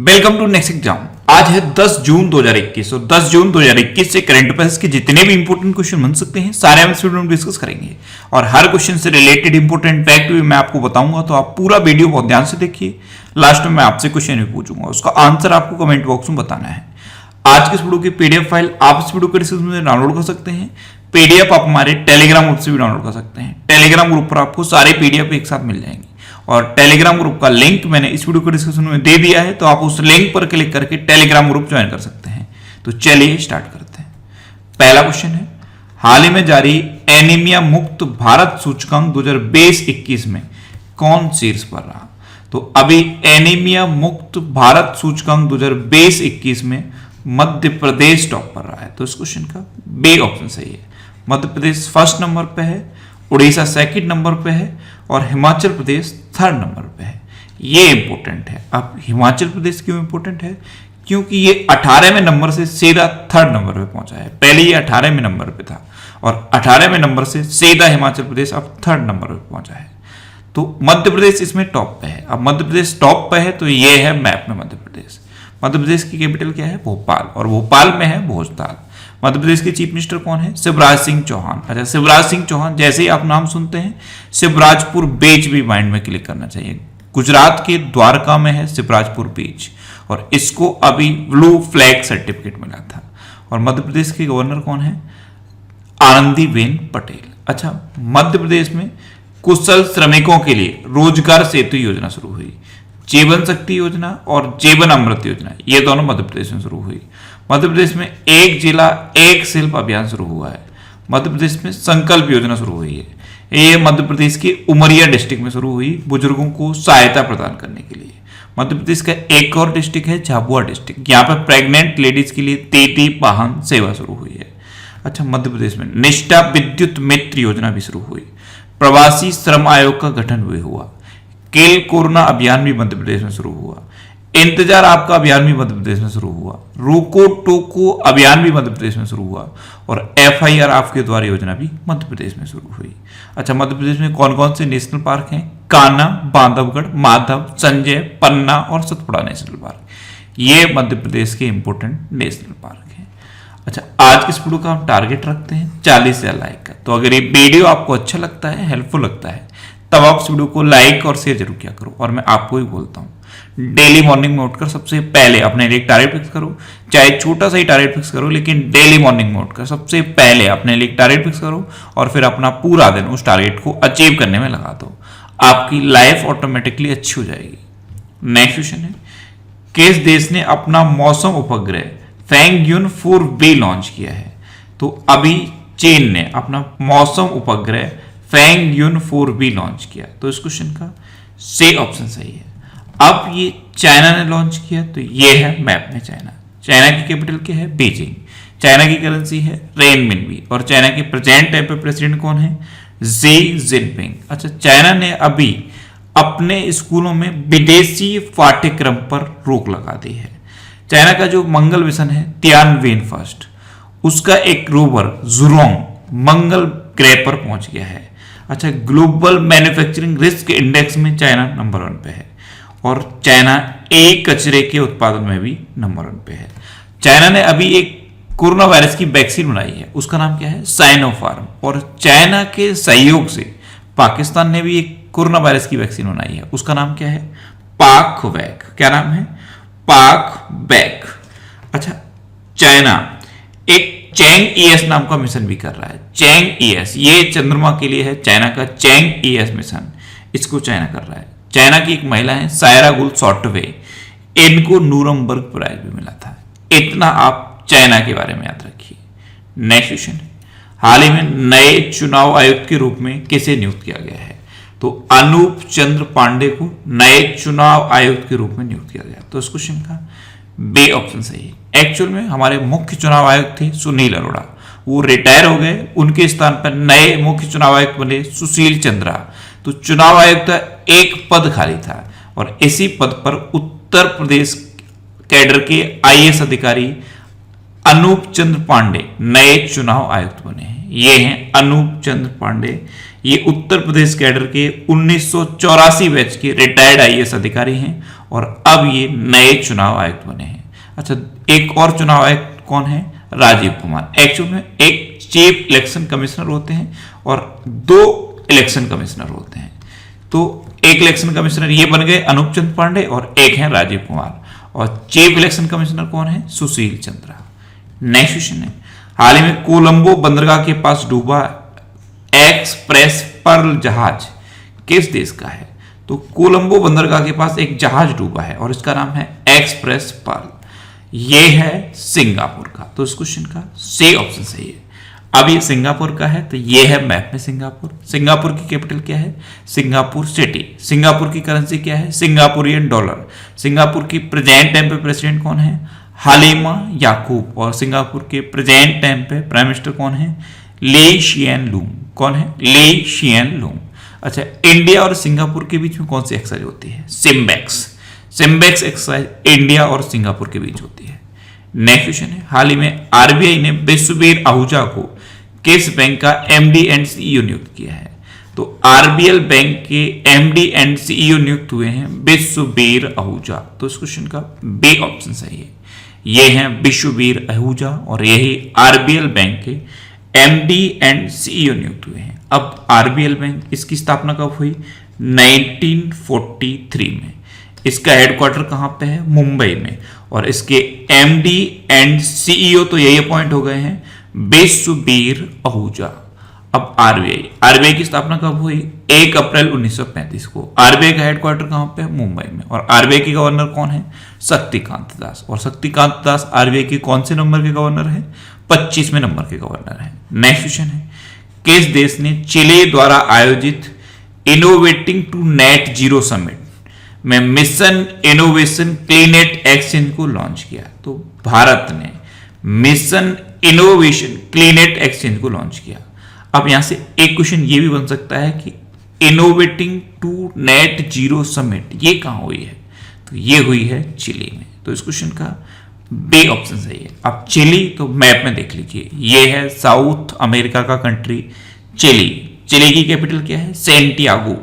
Welcome to next exam. आज है 10 जून 2021 और 10 जून 2021 से करंट अफेयर्स के जितने भी इंपॉर्टेंट क्वेश्चन बन सकते हैं सारे हम इस वीडियो में डिस्कस करेंगे और हर क्वेश्चन से रिलेटेड इंपॉर्टेंट फैक्ट भी मैं आपको बताऊंगा, तो आप पूरा वीडियो बहुत ध्यान से देखिए। लास्ट में मैं आपसे क्वेश्चन भी पूछूंगा, उसका आंसर आपको कमेंट बॉक्स में बताना है। आज के इस वीडियो की पीडीएफ फाइल आप इस वीडियो के डिस्क्रिप्शन में डाउनलोड कर सकते हैं। पीडीएफ आप हमारे टेलीग्राम ग्रुप से भी डाउनलोड कर सकते हैं। टेलीग्राम ग्रुप पर आपको सारे पीडीएफ एक साथ मिल जाएंगे और टेलीग्राम ग्रुप का लिंक मैंने इस वीडियो के डिस्क्रिप्शन में दे दिया है, तो आप उस लिंक पर क्लिक करके टेलीग्राम ग्रुप ज्वाइन कर सकते हैं। तो चलिए स्टार्ट करते हैं। पहला क्वेश्चन है, हाल ही में जारी एनीमिया मुक्त भारत सूचकांक 2020-21 में कौन शीर्ष पर रहा? तो अभी एनीमिया मुक्त भारत सूचकांक 2020-21 में मध्य प्रदेश टॉप पर रहा है, तो इस क्वेश्चन का बी ऑप्शन सही है। मध्य प्रदेश फर्स्ट नंबर पे है, उड़ीसा सेकंड नंबर पे है और हिमाचल प्रदेश थर्ड नंबर पे है। ये इंपॉर्टेंट है। अब हिमाचल प्रदेश क्यों इंपॉर्टेंट है? क्योंकि ये 18वें नंबर से सीधा थर्ड नंबर पे पहुंचा है। पहले ये 18वें नंबर पे था और 18वें नंबर से सीधा हिमाचल प्रदेश अब थर्ड नंबर पे पहुंचा है। तो मध्य प्रदेश इसमें टॉप पे है। अब मध्य प्रदेश टॉप पे है तो ये है मैप में मध्य प्रदेश। मध्य प्रदेश की कैपिटल क्या है? भोपाल, और भोपाल में है भोजताल। मध्य प्रदेश के चीफ मिनिस्टर कौन है? शिवराज सिंह चौहान। अच्छा, शिवराज सिंह चौहान जैसे ही आप नाम सुनते हैं शिवराजपुर बीच भी माइंड में क्लिक करना चाहिए। गुजरात के द्वारका में है शिवराजपुर बीच और इसको अभी ब्लू फ्लैग सर्टिफिकेट मिला था। और मध्य प्रदेश के गवर्नर कौन है? आनंदीबेन पटेल। अच्छा, मध्य प्रदेश में कुशल श्रमिकों के लिए रोजगार सेतु योजना शुरू हुई। जीवन शक्ति योजना और जीवन अमृत योजना, ये दोनों मध्य प्रदेश में शुरू हुई। मध्य प्रदेश में एक जिला एक शिल्प अभियान शुरू हुआ है। मध्य प्रदेश में संकल्प योजना शुरू हुई है। ये मध्य प्रदेश के उमरिया डिस्ट्रिक्ट में शुरू हुई, बुजुर्गों को सहायता प्रदान करने के लिए। मध्य प्रदेश का एक और डिस्ट्रिक्ट है झाबुआ डिस्ट्रिक्ट, यहाँ पर प्रेग्नेंट लेडीज के लिए तेती वाहन सेवा शुरू हुई है। अच्छा, मध्य प्रदेश में निष्ठा विद्युत मित्र योजना भी शुरू हुई। प्रवासी श्रम आयोग का गठन भी हुआ। किल कोरोना अभियान भी मध्य प्रदेश में शुरू हुआ। इंतजार आपका अभियान भी मध्य प्रदेश में शुरू हुआ। रोको टोको अभियान भी मध्य प्रदेश में शुरू हुआ और FIR आपके द्वार योजना भी मध्य प्रदेश में शुरू हुई। अच्छा, मध्य प्रदेश में कौन कौन से नेशनल पार्क हैं? कान्हा, बांधवगढ़, माधव, संजय, पन्ना और सतपुड़ा नेशनल पार्क, ये मध्य प्रदेश के इंपोर्टेंट नेशनल पार्क हैं। अच्छा, आज किस वीडियो का हम टारगेट रखते हैं 40,000 लाइक का। तो अगर ये वीडियो आपको अच्छा लगता है, हेल्पफुल लगता है, तब आप इस वीडियो को लाइक और शेयर जरूर किया करो। और मैं आपको ही बोलता हूँ, डेली मॉर्निंग में उठकर सबसे पहले अपने लिए टारगेट फिक्स करो, चाहे छोटा सा ही टारगेट फिक्स करो, लेकिन डेली मॉर्निंग में उठकर सबसे पहले अपने लिए टारगेट फिक्स करो और फिर अपना पूरा दिन उस टारगेट को अचीव करने में लगा दो। आपकी लाइफ ऑटोमेटिकली अच्छी हो जाएगी। नेक्स्ट क्वेश्चन है, किस देश ने अपना मौसम उपग्रह फैंगयुन 4B लॉन्च किया है? तो अभी चीन ने अपना मौसम उपग्रह फैंगयुन 4B लॉन्च किया, तो इस क्वेश्चन का सी ऑप्शन सही है। अब ये चाइना ने लॉन्च किया, तो ये है मैप में चाइना। चाइना की कैपिटल क्या है? बीजिंग। चाइना की करेंसी है रेनमिनबी और चाइना के प्रेजेंट टाइम पे प्रेसिडेंट कौन है? Xi Jinping. अच्छा, चाइना ने अभी अपने स्कूलों में विदेशी पाठ्यक्रम पर रोक लगा दी है। चाइना का जो मंगल मिशन है तियानवेन फर्स्ट, उसका एक रोवर जुरोंग मंगल ग्रह पर पहुंच गया है। अच्छा, ग्लोबल मैन्युफैक्चरिंग रिस्क इंडेक्स में चाइना नंबर 1 पे है और चाइना कचरे के उत्पादन में भी नंबर 1 पे है। चाइना ने अभी एक कोरोना वायरस की वैक्सीन बनाई है, उसका नाम क्या है? साइनोफार्म। और चाइना के सहयोग से पाकिस्तान ने भी एक कोरोना वायरस की वैक्सीन बनाई है, उसका नाम क्या है? पाकवैक। क्या नाम है? पाकवैक। अच्छा, चाइना एक चैंग ES नाम का मिशन भी कर रहा है। चैंग ES, ये चंद्रमा के लिए है। चाइना का चैंग ES मिशन, इसको चाइना कर रहा है। चाइना की एक महिला है सायरा गुल सॉफ्टवे, इनको नूरमबर्ग प्राइज भी मिला था। इतना आप चाइना के बारे में याद रखिए। नेक्स्ट क्वेश्चन है, हाल ही में नए चुनाव आयुक्त के रूप में किसे नियुक्त किया गया है? तो अनूप चंद्र पांडे को नए चुनाव आयुक्त के रूप में नियुक्त किया गया, तो इस क्वेश्चन का बी ऑप्शन सही है। एक्चुअल में हमारे मुख्य चुनाव आयुक्त थे सुनील अरोड़ा, वो रिटायर हो गए, उनके स्थान पर नए मुख्य चुनाव आयुक्त बने सुशील चंद्रा। तो चुनाव आयुक्त एक पद खाली था और इसी पद पर उत्तर प्रदेश कैडर के IAS अधिकारी अनूप चंद्र पांडे नए चुनाव आयुक्त बने हैं। ये हैं अनूप चंद्र पांडे, ये उत्तर प्रदेश कैडर के 1984 बैच के रिटायर्ड IAS अधिकारी हैं और अब ये नए चुनाव आयुक्त बने हैं। अच्छा, एक और चुनाव आयुक्त कौन है? राजीव कुमार। एक्चुअल में एक चीफ इलेक्शन कमिश्नर होते हैं और 2 इलेक्शन कमिश्नर होते हैं। तो एक इलेक्शन कमिश्नर ये बन गए अनूप चंद्र पांडे और एक है राजीव कुमार, और चीफ इलेक्शन कमिश्नर कौन है? सुशील चंद्रा। नेक्स्ट क्वेश्चन है, हाल ही में कोलंबो बंदरगाह के पास डूबा एक्सप्रेस पर्ल जहाज किस देश का है? तो कोलंबो बंदरगाह के पास एक जहाज डूबा है और इसका नाम है एक्सप्रेस पर्ल। ये है सिंगापुर का। तो इस क्वेश्चन का सी ऑप्शन सही है। अब ये सिंगापुर का है, तो ये है मैप में सिंगापुर। सिंगापुर की कैपिटल क्या है? Singapore city. सिंगापुर की करेंसी क्या है? Singaporean dollar. सिंगापुर की प्रेजेंट टाइम पे प्रेसिडेंट कौन है? हालिमा याकूब। और सिंगापुर के प्रेजेंट टाइम पे प्राइम मिनिस्टर कौन है? ले शियन लूंग। कौन है? ले शियन लूंग। अच्छा, इंडिया और सिंगापुर के बीच में कौन सी एक्सरसाइज होती है? सिम्बेक्स। सिम्बेक्स एक्सरसाइज इंडिया और सिंगापुर के बीच होती है। नेक्स्ट क्वेश्चन है, हाल ही में आरबीआई ने बिस्वबीर आहूजा को किस बैंक का एमडी एंड सीईओ नियुक्त किया है? तो आरबीएल बैंक के एमडी एंड सीईओ नियुक्त हुए हैं बिस्वबीर आहूजा। तो इस क्वेश्चन का बी ऑप्शन सही है। ये हैं बिस्वबीर आहूजा और यही आरबीएल बैंक के एमडी एंड सीईओ नियुक्त हुए हैं। अब आरबीएल बैंक, इसकी स्थापना कब हुई? 1943 में। इसका हेडक्वार्टर कहां पे है? मुंबई में। और इसके एमडी एंड सीईओ तो यही अपॉइंट हो गए हैं बिस्वबीर आहूजा। अब आरबीआई की स्थापना कब हुई? 1 अप्रैल 1935 को। आरबीआई का हेडक्वार्टर कहां पे है? मुंबई में। और आरबीआई के गवर्नर कौन है? शक्तिकांत दास। और शक्तिकांत दास आरबीआई के कौन से नंबर के गवर्नर है? 25वें नंबर के गवर्नर है। नेक्स्ट क्वेश्चन है, किस देश ने चिली द्वारा आयोजित innovating to net zero summit में मिशन इनोवेशन क्लीनेट एक्सचेंज को लॉन्च किया? तो भारत ने मिशन इनोवेशन क्लीनेट एक्सचेंज को लॉन्च किया। अब यहां से एक क्वेश्चन ये भी बन सकता है कि innovating to net zero summit ये कहां हुई है? तो ये हुई है चिली में। तो इस क्वेश्चन का बी ऑप्शन सही है। अब चिली तो मैप में देख लीजिए, ये है साउथ अमेरिका का कंट्री चिली। चिली की कैपिटल क्या है? सेंटियागो।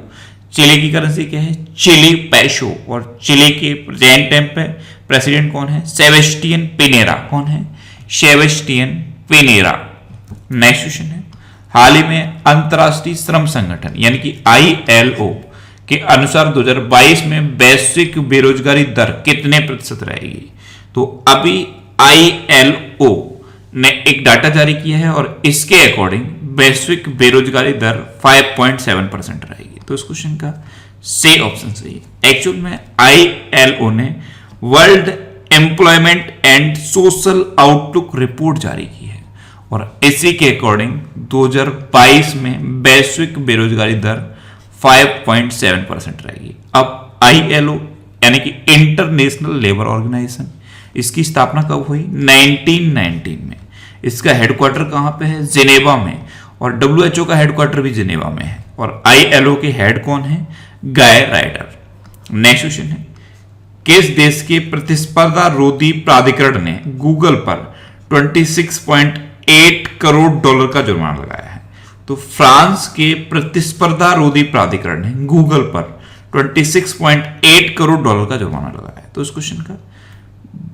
चिली की करेंसी क्या है? चिली पैसो। और चिली के प्रेजेंट टाइम पे प्रेसिडेंट कौन है? Sebastian Pinera. कौन है? Sebastian Pinera. नेक्स्ट क्वेश्चन है, हाल ही में अंतरराष्ट्रीय श्रम संगठन यानी कि आईएलओ के अनुसार 2022 में वैश्विक बेरोजगारी दर कितने प्रतिशत रहेगी? तो अभी आईएलओ ने एक डाटा जारी किया है और इसके अकॉर्डिंग वैश्विक बेरोजगारी दर 5.7% रहेगी। तो इस क्वेश्चन का सी ऑप्शन सही है। एक्चुअल में आईएलओ ने world employment and social outlook report जारी की है और इसी के अकॉर्डिंग 2022 में वैश्विक बेरोजगारी दर 5.7% रहेगी। अब आईएलओ यानी कि इंटरनेशनल लेबर ऑर्गेनाइजेशन, इसकी स्थापना कब हुई? 1919 में। इसका हेडक्वार्टर कहां पे है? जिनेवा में। और डब्ल्यूएचओ का हेडक्वार्टर भी जिनेवा में है। और आईएलओ के हेड कौन है? गाय राइडर। नेक्स्ट क्वेश्चन है, किस देश के प्रतिस्पर्धा रोधी प्राधिकरण ने गूगल पर 26.8 करोड़ डॉलर का जुर्माना लगाया है? तो फ्रांस के प्रतिस्पर्धा रोधी प्राधिकरण ने गूगल पर 26.8 करोड़ डॉलर का जुर्माना लगाया है। तो इस क्वेश्चन का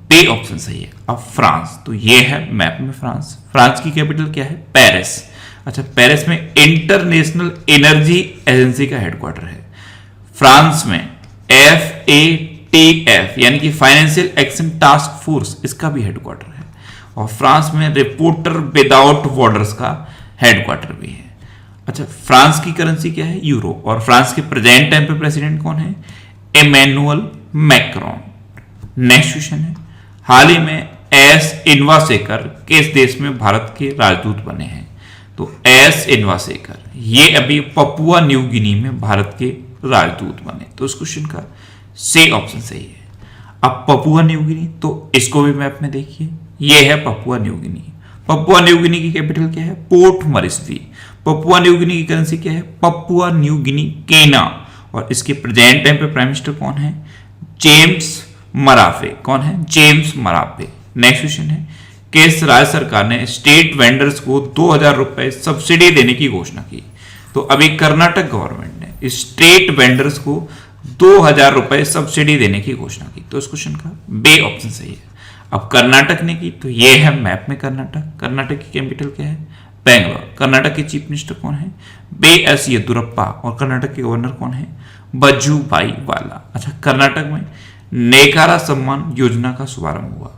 बी ऑप्शन सही है। अब फ्रांस, तो ये है मैप में फ्रांस। फ्रांस की कैपिटल क्या है? पेरिस। अच्छा, पेरिस में इंटरनेशनल एनर्जी एजेंसी का हेडक्वार्टर है। फ्रांस में FATF यानी कि फाइनेंशियल एक्शन टास्क फोर्स, इसका भी हेडक्वार्टर है। और फ्रांस में रिपोर्टर विदाउट बॉर्डर्स का हेडक्वार्टर भी है। अच्छा, फ्रांस की करेंसी क्या है? यूरो। और फ्रांस के प्रेजेंट टाइम पे प्रेसिडेंट कौन है? Emmanuel Macron. नेक्स्ट क्वेश्चन है, हाल ही में एस इन्वासेकर किस देश में भारत के राजदूत बने हैं? तो एस इन्वासेकर ये अभी पपुआ न्यू गिनी में भारत के राजदूत बने। तो इस क्वेश्चन का सी ऑप्शन सही है। अब पपुआ न्यू गिनी, तो इसको भी मैप में देखिए, ये है Papua New Guinea. Papua New Guinea की कैपिटल क्या है? पोर्ट मॉरिसबी। पपुआ न्यू गिनी की करेंसी क्या है? पपुआ न्यू गिनी केना। और इसके प्रेजेंट टाइम पे प्राइम मिनिस्टर कौन है? जेम्स मराफे। कौन है? जेम्स मराफे। नेक्स्ट क्वेश्चन है, किस राज्य सरकार ने स्टेट वेंडर्स को 2000 रुपए सब्सिडी देने की घोषणा की? तो अभी कर्नाटक गवर्नमेंट ने स्टेट वेंडर्स को 2,000 रुपए सब्सिडी देने की घोषणा की। तो इस क्वेश्चन का बे ऑप्शन सही है। अब कर्नाटक ने की, तो ये है मैप में कर्नाटक। कर्नाटक की कैपिटल क्या है? बेंगलोर। कर्नाटक के चीफ मिनिस्टर कौन है? B S Yediyurappa. और कर्नाटक के गवर्नर कौन है? वजुभाई वाला। अच्छा, कर्नाटक में नेकारा सम्मान योजना का शुभारंभ हुआ।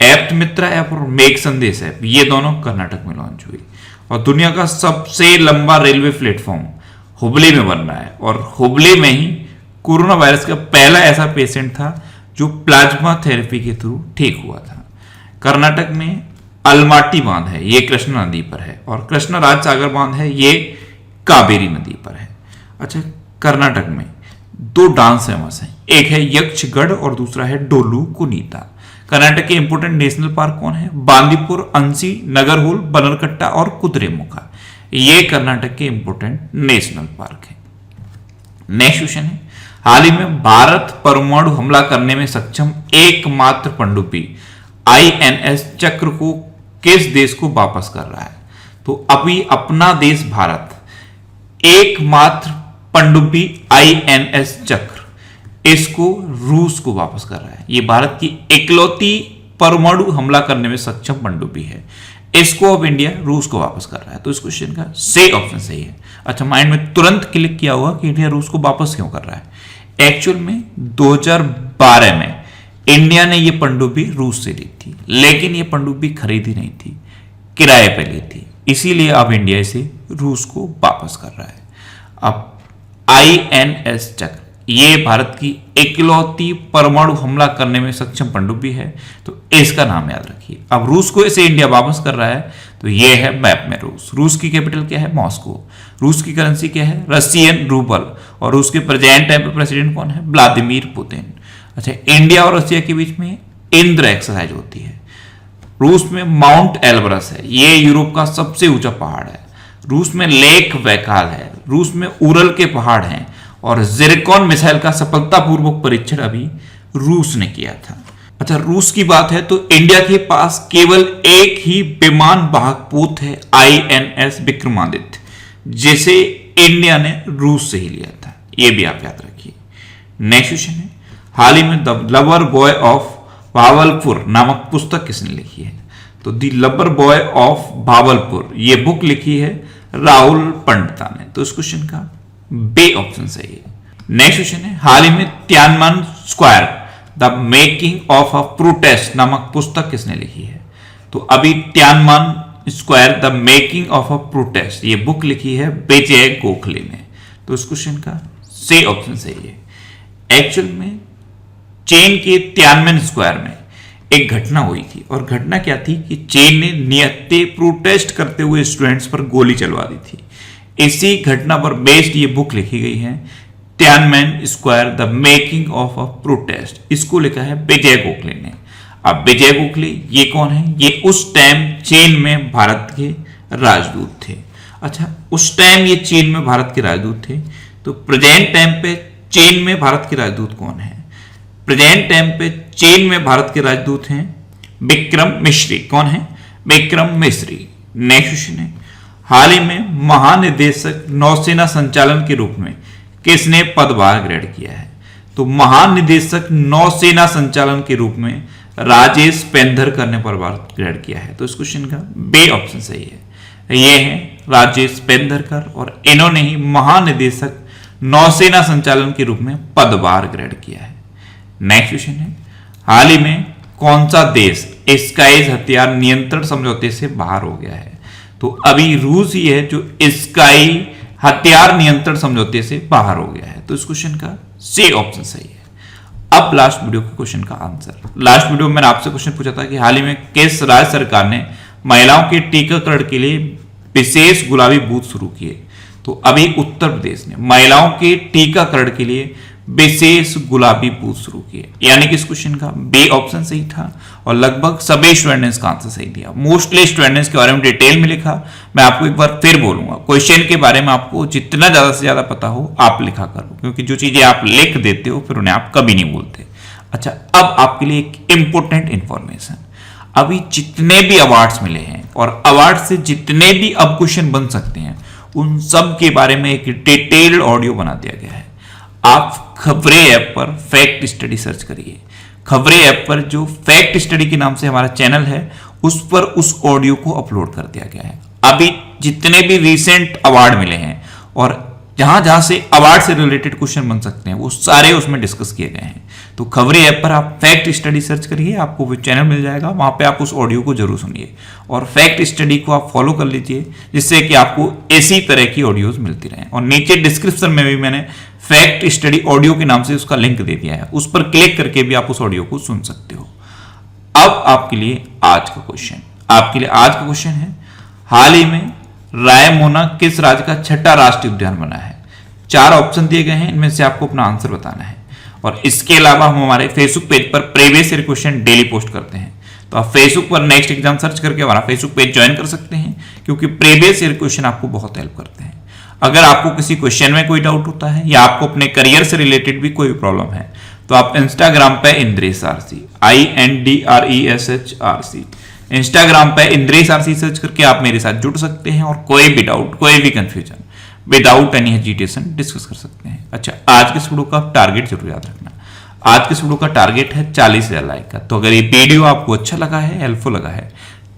ऐप्ट मित्रा ऐप और मेक संदेश ऐप, ये दोनों कर्नाटक में लॉन्च हुई। और दुनिया का सबसे लंबा रेलवे प्लेटफॉर्म हुबली में बन रहा है, और हुबली में ही कोरोना वायरस का पहला ऐसा पेशेंट था जो प्लाज्मा थेरेपी के थ्रू ठीक हुआ था। कर्नाटक में अलमाटी बांध है, ये कृष्णा नदी पर है। और कृष्णा राज सागर बांध है, ये कावेरी नदी पर है। अच्छा, कर्नाटक में 2 डांस फेमस हैं, एक है यक्षगढ़ और दूसरा है डोलू कुनीता। कर्नाटक के इंपोर्टेंट नेशनल पार्क कौन है? बांदीपुर, अंसी, नगरहोल, बनरकट्टा और कुद्रेमुख। ये कर्नाटक के इंपोर्टेंट नेशनल पार्क है। नेक्स्ट क्वेश्चन है, हाल ही में भारत परमाणु हमला करने में सक्षम एकमात्र पनडुब्बी INS चक्र को किस देश को वापस कर रहा है? तो अभी अपना देश भारत एकमात्र पनडुब्बी INS चक्र इसको रूस को वापस कर रहा है। ये भारत की इकलौती परमाणु हमला करने में सक्षम पनडुब्बी है। इसको अब इंडिया रूस को वापस कर रहा है। तो इस क्वेश्चन का सही ऑप्शन सही है। अच्छा, माइंड में तुरंत क्लिक किया होगा कि इंडिया रूस को वापस क्यों कर रहा है। एक्चुअल में 2012 में इंडिया ने ये पनडुब्बी रूस से ली थी, लेकिन ये पनडुब्बी खरीदी नहीं थी, किराए पे ली थी। इसीलिए अब इंडिया इसे रूस को वापस कर रहा है। अब INS चक्र ये भारत की इकलौती परमाणु हमला करने में सक्षम पनडुब्बी है, तो इसका नाम याद रखिए। अब रूस को इसे इंडिया वापस कर रहा है, तो ये है मैप में रूस। रूस की कैपिटल क्या है? मॉस्को। रूस की करेंसी क्या है? Russian rouble. और रूस के प्रेजेंट टाइम पे प्रेसिडेंट कौन है? Vladimir Putin. अच्छा, इंडिया और रशिया के बीच में इंद्र एक्सरसाइज होती है। रूस में माउंट एल्ब्रस है, ये यूरोप का सबसे ऊंचा पहाड़ है। रूस में लेक बैकाल है। रूस में उरल के पहाड़ हैं। और जिरकॉन मिसाइल का सफलतापूर्वक परीक्षण अभी रूस ने किया था। अच्छा, रूस की बात है तो इंडिया के पास केवल एक ही विमान वाहक पोत है, INS विक्रमादित्य, जिसे इंडिया ने रूस से ही लिया था। यह भी आप याद रखिए। नेक्स्ट क्वेश्चन है, हाल ही में the lover boy of Bahawalpur नामक पुस्तक किसने लिखी है? तो the lover boy of Bahawalpur ये बुक लिखी है राहुल पंडिता ने। तो इस क्वेश्चन का बे ऑप्शन सही है। नेक्स्ट क्वेश्चन है, हाल ही में Tiananmen square the making of a protest नामक पुस्तक किसने लिखी है? तो अभी Tiananmen square the making of a protest ये बुक लिखी है विजय गोखले ने। तो इस क्वेश्चन का सही ऑप्शन सही है। एक्चुअल में चीन के तियानमन स्क्वायर में एक घटना हुई थी, और घटना क्या थी कि चीन ने नियत्ते प्रोटेस्ट करते हुए स्टूडेंट्स पर गोली चलवा दी थी। इसी घटना पर बेस्ड ये बुक लिखी गई है Tiananmen square the making of a protest. इसको लिखा है विजय गोखले ने। अब विजय गोखले ये कौन है? ये उस टाइम चीन में भारत के राजदूत थे। अच्छा, उस टाइम ये चीन में भारत के राजदूत थे। तो प्रेजेंट टाइम पे चीन में भारत के राजदूत कौन है? प्रेजेंट टाइम पे चीन में भारत के राजदूत हैं विक्रम मिश्री। कौन है? विक्रम मिश्री। नेक्स्ट क्वेश्चन है, हाल ही में महानिदेशक नौसेना संचालन के रूप में किसने पदभार ग्रहण किया है? तो महानिदेशक नौसेना संचालन के रूप में राजेश पेंधरकर ने पदभार ग्रहण किया है। तो इस क्वेश्चन का बे ऑप्शन सही है। ये है राजेश पेंधरकर, और इन्होंने ही महानिदेशक नौसेना संचालन के रूप में पदभार ग्रहण किया है। नेक्स्ट क्वेश्चन है, हाल ही में कौन सा देश स्काइज हथियार नियंत्रण समझौते से बाहर हो गया है? तो अभी रूस ही है जो स्काई हथियार नियंत्रण समझौते से बाहर हो गया है। तो इस क्वेश्चन का सी ऑप्शन सही है। अब लास्ट वीडियो के क्वेश्चन का आंसर। लास्ट वीडियो में मैंने आपसे क्वेश्चन पूछा था कि हाल ही में किस राज्य सरकार ने महिलाओं के टीकाकरण के लिए विशेष गुलाबी बूथ शुरू किए? तो अभी उत्तर प्रदेश ने महिलाओं के टीकाकरण के लिए विशेष गुलाबी बूथ शुरू किए। यानी कि इस क्वेश्चन का बी ऑप्शन सही था, और लगभग सभी स्टूडेंट ने इसका आंसर सही दिया। मोस्टली स्टूडेंट ने इसके बारे में डिटेल में लिखा। मैं आपको एक बार फिर बोलूंगा, क्वेश्चन के बारे में आपको जितना ज्यादा से ज्यादा पता हो आप लिखा करो, क्योंकि जो चीजें आप लिख देते हो फिर उन्हें आप कभी नहीं बोलते। अच्छा, अब आपके लिए एक इंपॉर्टेंट इंफॉर्मेशन, अभी जितने भी अवार्ड्स मिले हैं और अवार्ड से जितने भी अब क्वेश्चन बन सकते हैं, उन सब के बारे में एक डिटेल्ड ऑडियो बना दिया गया है। आप खबरें ऐप पर फैक्ट स्टडी सर्च करिए। खबरें ऐप पर जो फैक्ट स्टडी के नाम से हमारा चैनल है उस पर उस ऑडियो को अपलोड कर दिया गया है। अभी जितने भी रिसेंट अवार्ड मिले हैं और जहां जहां से अवार्ड से रिलेटेड क्वेश्चन बन सकते हैं वो सारे उसमें डिस्कस किए गए हैं। तो खबरें ऐप पर आप फैक्ट स्टडी सर्च करिए, आपको वो चैनल मिल जाएगा, वहां पे आप उस ऑडियो को जरूर सुनिए और फैक्ट स्टडी को आप फॉलो कर लीजिए, जिससे कि आपको ऐसी तरह की ऑडियोज मिलती रहें। और नीचे डिस्क्रिप्शन में भी मैंने फैक्ट स्टडी ऑडियो के नाम से उसका लिंक दे दिया है, उस पर क्लिक करके भी आप उस ऑडियो को सुन सकते हो। अब आपके लिए आज का क्वेश्चन है, हाल ही में रायमोना किस राज्य का छठा राष्ट्रीय उद्यान बना है? 4 ऑप्शन दिए गए हैं, इनमें से आपको अपना आंसर बताना है। और इसके अलावा हम हमारे फेसबुक पेज पर previous year question daily post करते हैं, तो आप फेसबुक पर नेक्स्ट एग्जाम सर्च करके हमारा फेसबुक पेज ज्वाइन कर सकते हैं, क्योंकि प्रीवियस ईयर क्वेश्चन आपको बहुत हेल्प करते हैं। अगर आपको किसी क्वेश्चन में कोई डाउट होता है या आपको अपने करियर से रिलेटेड भी कोई प्रॉब्लम है, तो आप इंस्टाग्राम पे इंद्रेश आरसी INDRESHRC इंस्टाग्राम पे इंद्रेश आरसी सर्च करके आप मेरे साथ जुड़ सकते हैं और कोई भी डाउट, कोई भी confusion without any hesitation discuss कर सकते हैं। अच्छा, आज के इस वीडियो का टारगेट जरूर याद रखना। आज के इस वीडियो का टारगेट है 40,000 लाइक का। तो अगर ये वीडियो आपको अच्छा लगा है, हेल्पफुल लगा है,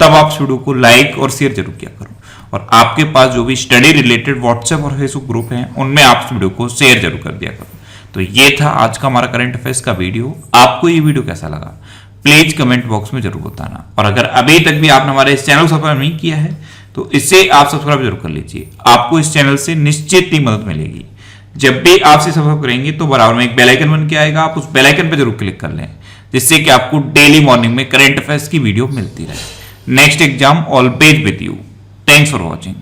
तब आप इस वीडियो को लाइक और शेयर जरूर किया करो। और आपके पास जो भी स्टडी रिलेटेड व्हाट्सएप और फेसबुक ग्रुप हैं, उनमें आप इस वीडियो को शेयर जरूर कर दिया करो। तो ये था आज का हमारा करंट अफेयर्स का वीडियो। आपको ये वीडियो कैसा लगा प्लीज कमेंट बॉक्स में जरूर बताना। और अगर अभी तक भी आपने हमारे इस चैनल को सब्सक्राइब नहीं किया है तो इसे आप सब्सक्राइब जरूर कर लीजिए, आपको इस चैनल से निश्चित ही मदद मिलेगी। जब भी आप इसे सब्सक्राइब करेंगे तो बराबर में एक बेल आइकन बन के आएगा, आप उस बेल आइकन पर जरूर क्लिक कर लें, जिससे कि आपको डेली मॉर्निंग में करंट अफेयर्स की वीडियो मिलती रहे। Next exam always with you. Thanks for watching.